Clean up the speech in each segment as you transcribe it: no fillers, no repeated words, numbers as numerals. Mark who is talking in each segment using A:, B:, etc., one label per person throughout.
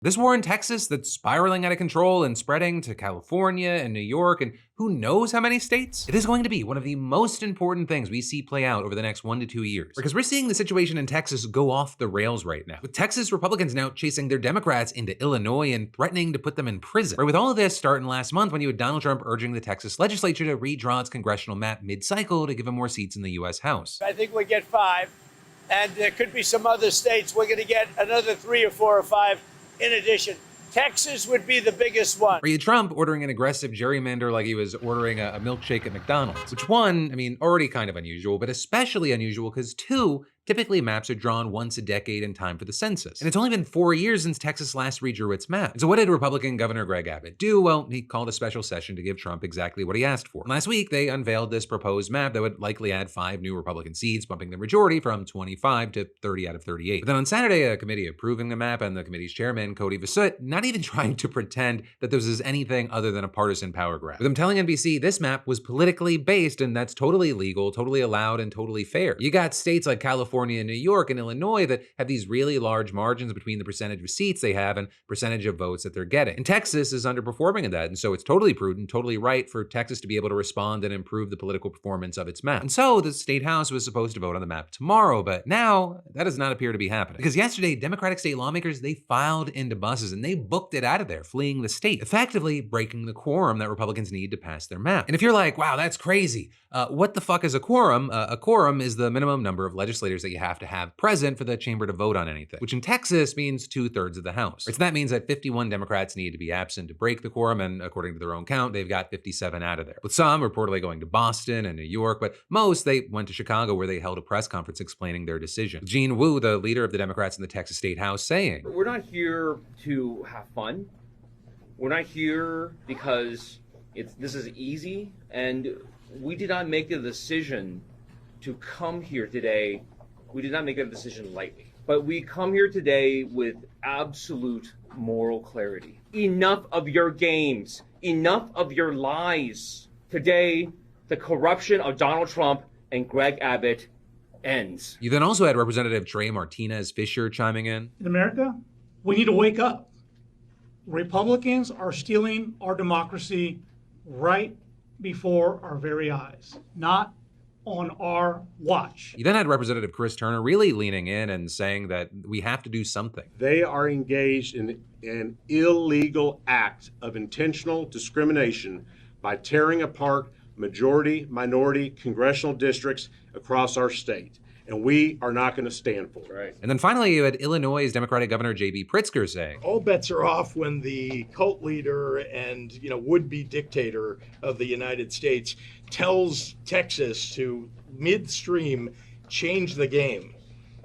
A: This war in Texas that's spiraling out of control and spreading to California and New York and who knows how many states? It is going to be one of the most important things we see play out over the next 1 to 2 years. Because we're seeing the situation in Texas go off the rails right now. With Texas Republicans now chasing their Democrats into Illinois and threatening to put them in prison. Right, with all of this starting last month when you had Donald Trump urging the Texas legislature to redraw its congressional map mid-cycle to give him more seats in the US House.
B: I think we get 5, and there could be some other states. We're gonna get another 3 or 4 or 5 in addition. Texas would be the biggest one.
A: Or you had Trump ordering an aggressive gerrymander like he was ordering a milkshake at McDonald's. Which one, I mean, already kind of unusual, but especially unusual because 2, typically maps are drawn once a decade in time for the census. And it's only been 4 years since Texas last redrew its map. And so what did Republican Governor Greg Abbott do? Well, he called a special session to give Trump exactly what he asked for. And last week, they unveiled this proposed map that would likely add 5 new Republican seats, bumping the majority from 25 to 30 out of 38. But then on Saturday, a committee approving the map and the committee's chairman, Cody Vasut, not even trying to pretend that this is anything other than a partisan power grab. With him telling NBC this map was politically based and that's totally legal, totally allowed, and totally fair. You got states like California and New York and Illinois that have these really large margins between the percentage of seats they have and percentage of votes that they're getting. And Texas is underperforming in that, and so it's totally prudent, totally right for Texas to be able to respond and improve the political performance of its map. And so the state house was supposed to vote on the map tomorrow, but now that does not appear to be happening. Because yesterday, Democratic state lawmakers, they filed into buses and they booked it out of there, fleeing the state, effectively breaking the quorum that Republicans need to pass their map. And if you're like, wow, that's crazy, what the fuck is a quorum? A quorum is the minimum number of legislators that you have to have present for the chamber to vote on anything, which in Texas means 2/3 of the House. So that means that 51 Democrats need to be absent to break the quorum, and according to their own count, they've got 57 out of there. With some reportedly going to Boston and New York, but most they went to Chicago where they held a press conference explaining their decision. Gene Wu, the leader of the Democrats in the Texas State House, saying,
C: "We're not here to have fun. We're not here because this is easy, and we did not make a decision to come here today. We did not make a decision lightly. But we come here today with absolute moral clarity. Enough of your games. Enough of your lies. Today, the corruption of Donald Trump and Greg Abbott ends."
A: You then also had Representative Trey Martinez Fisher chiming in.
D: In America, we need to wake up. Republicans are stealing our democracy right before our very eyes, not on our watch.
A: You then had Representative Chris Turner really leaning in and saying that we have to do something.
E: They are engaged in an illegal act of intentional discrimination by tearing apart majority, minority congressional districts across our state. And we are not going to stand for it.
C: Right.
A: And then finally, you had Illinois' Democratic Governor J.B. Pritzker saying,
F: all bets are off when the cult leader and would-be dictator of the United States tells Texas to midstream change the game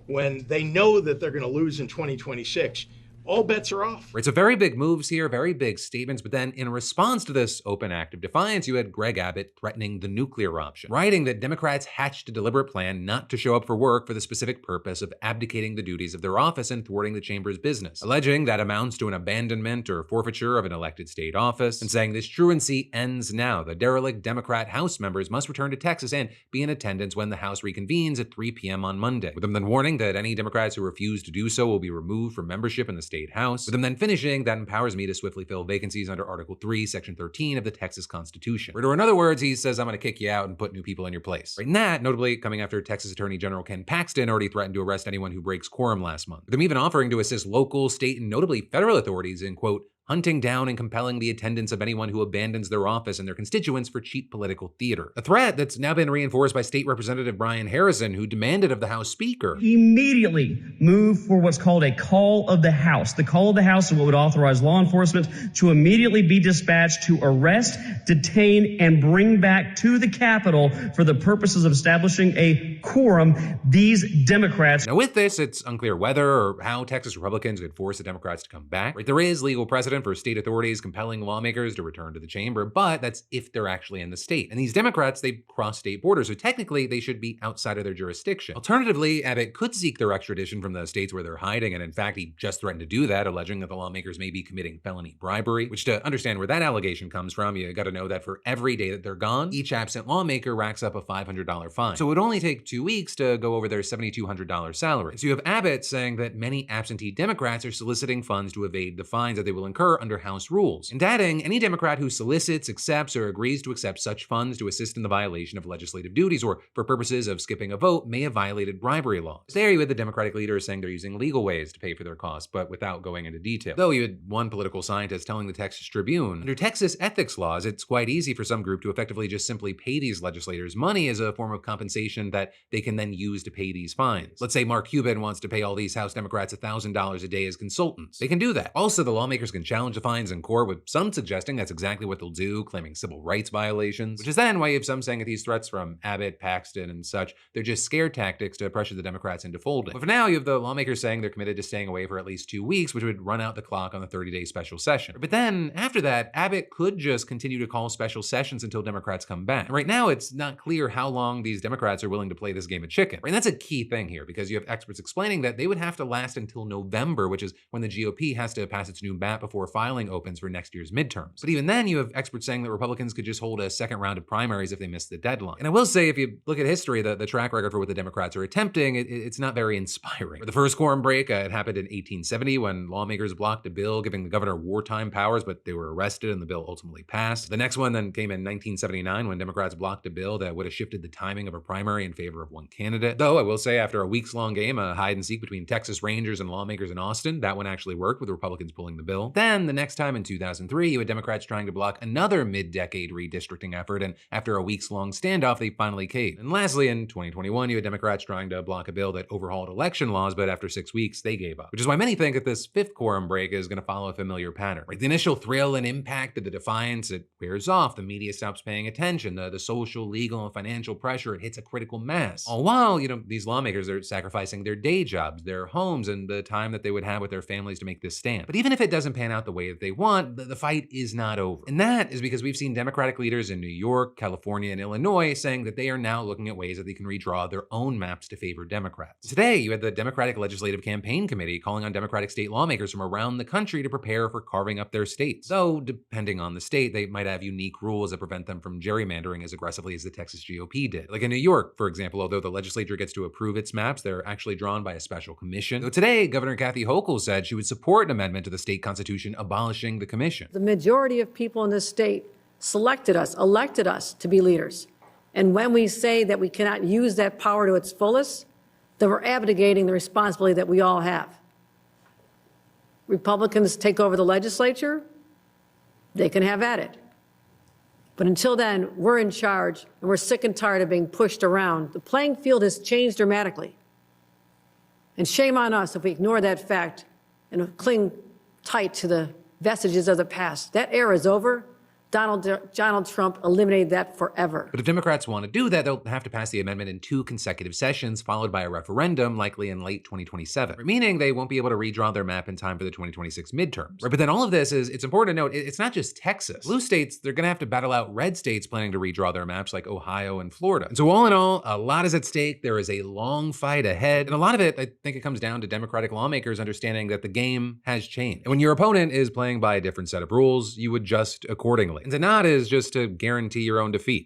F: when they know that they're going to lose in 2026. All bets are off.
A: Right, so very big moves here, very big statements, but then in response to this open act of defiance, you had Greg Abbott threatening the nuclear option, writing that Democrats hatched a deliberate plan not to show up for work for the specific purpose of abdicating the duties of their office and thwarting the chamber's business, alleging that amounts to an abandonment or forfeiture of an elected state office, and saying this truancy ends now. The derelict Democrat House members must return to Texas and be in attendance when the House reconvenes at 3 p.m. on Monday, with them then warning that any Democrats who refuse to do so will be removed from membership in the state House, with them then finishing, that empowers me to swiftly fill vacancies under Article 3, Section 13 of the Texas Constitution. Or in other words, he says, I'm going to kick you out and put new people in your place. Right, and that, notably, coming after Texas Attorney General Ken Paxton already threatened to arrest anyone who breaks quorum last month, with them even offering to assist local, state, and notably federal authorities in, quote, hunting down and compelling the attendance of anyone who abandons their office and their constituents for cheap political theater. A threat that's now been reinforced by State Representative Brian Harrison, who demanded of the House Speaker
G: immediately move for what's called a call of the House. The call of the House is what would authorize law enforcement to immediately be dispatched to arrest, detain, and bring back to the Capitol for the purposes of establishing a quorum these Democrats.
A: Now with this, it's unclear whether or how Texas Republicans could force the Democrats to come back. Right, there is legal precedent for state authorities compelling lawmakers to return to the chamber, but that's if they're actually in the state. And these Democrats, they cross state borders, so technically they should be outside of their jurisdiction. Alternatively, Abbott could seek their extradition from the states where they're hiding, and in fact, he just threatened to do that, alleging that the lawmakers may be committing felony bribery, which to understand where that allegation comes from, you gotta know that for every day that they're gone, each absent lawmaker racks up a $500 fine. So it would only take 2 2 weeks to go over their $7,200 salary. So you have Abbott saying that many absentee Democrats are soliciting funds to evade the fines that they will incur under House rules, and adding any Democrat who solicits, accepts, or agrees to accept such funds to assist in the violation of legislative duties or for purposes of skipping a vote may have violated bribery laws. There you had the Democratic leaders saying they're using legal ways to pay for their costs, but without going into detail. Though you had one political scientist telling the Texas Tribune, under Texas ethics laws, it's quite easy for some group to effectively just simply pay these legislators money as a form of compensation that they can then use to pay these fines. Let's say Mark Cuban wants to pay all these House Democrats $1,000 a day as consultants. They can do that. Also, the lawmakers can challenge the fines in court, with some suggesting that's exactly what they'll do, claiming civil rights violations, which is then why you have some saying that these threats from Abbott, Paxton, and such, they're just scare tactics to pressure the Democrats into folding. But for now, you have the lawmakers saying they're committed to staying away for at least 2 weeks, which would run out the clock on the 30-day special session. But then, after that, Abbott could just continue to call special sessions until Democrats come back. And right now, it's not clear how long these Democrats are willing to play this game of chicken. And that's a key thing here, because you have experts explaining that they would have to last until November, which is when the GOP has to pass its new map before filing opens for next year's midterms. But even then, you have experts saying that Republicans could just hold a second round of primaries if they miss the deadline. And I will say, if you look at history, the track record for what the Democrats are attempting, it's not very inspiring. The first quorum break, it happened in 1870 when lawmakers blocked a bill giving the governor wartime powers, but they were arrested and the bill ultimately passed. The next one then came in 1979 when Democrats blocked a bill that would have shifted the timing of a primary in favor of one candidate. Though I will say, after a weeks-long game, a hide and seek between Texas Rangers and lawmakers in Austin, that one actually worked with Republicans pulling the bill. Then the next time in 2003, you had Democrats trying to block another mid-decade redistricting effort, and after a weeks-long standoff, they finally caved. And lastly, in 2021, you had Democrats trying to block a bill that overhauled election laws, but after 6 weeks, they gave up. Which is why many think that this fifth quorum break is going to follow a familiar pattern. Right? The initial thrill and impact of the defiance, it wears off. The media stops paying attention. The social, legal, and financial pressure, it hits a critical mass. All while, these lawmakers are sacrificing their day jobs, their homes, and the time that they would have with their families to make this stand. But even if it doesn't pan out the way that they want, the fight is not over. And that is because we've seen Democratic leaders in New York, California, and Illinois saying that they are now looking at ways that they can redraw their own maps to favor Democrats. Today, you had the Democratic Legislative Campaign Committee calling on Democratic state lawmakers from around the country to prepare for carving up their states. Though, depending on the state, they might have unique rules that prevent them from gerrymandering as aggressively as the Texas GOP did. Like in New York, for example, although the legislature gets to approve its maps, they're actually drawn by a special commission. So today, Governor Kathy Hochul said she would support an amendment to the state constitution abolishing the commission.
H: The majority of people in this state selected us, elected us to be leaders. And when we say that we cannot use that power to its fullest, then we're abdicating the responsibility that we all have. Republicans take over the legislature, they can have at it. But until then, we're in charge, and we're sick and tired of being pushed around. The playing field has changed dramatically. And shame on us if we ignore that fact and cling tight to the vestiges of the past. That era is over. Donald Trump eliminated that forever.
A: But if Democrats want to do that, they'll have to pass the amendment in 2 consecutive sessions, followed by a referendum, likely in late 2027. Meaning they won't be able to redraw their map in time for the 2026 midterms. Right? But then all of this it's important to note, it's not just Texas. Blue states, they're going to have to battle out red states planning to redraw their maps like Ohio and Florida. And so all in all, a lot is at stake. There is a long fight ahead. And a lot of it, I think it comes down to Democratic lawmakers understanding that the game has changed. And when your opponent is playing by a different set of rules, you adjust accordingly. And to not is just to guarantee your own defeat.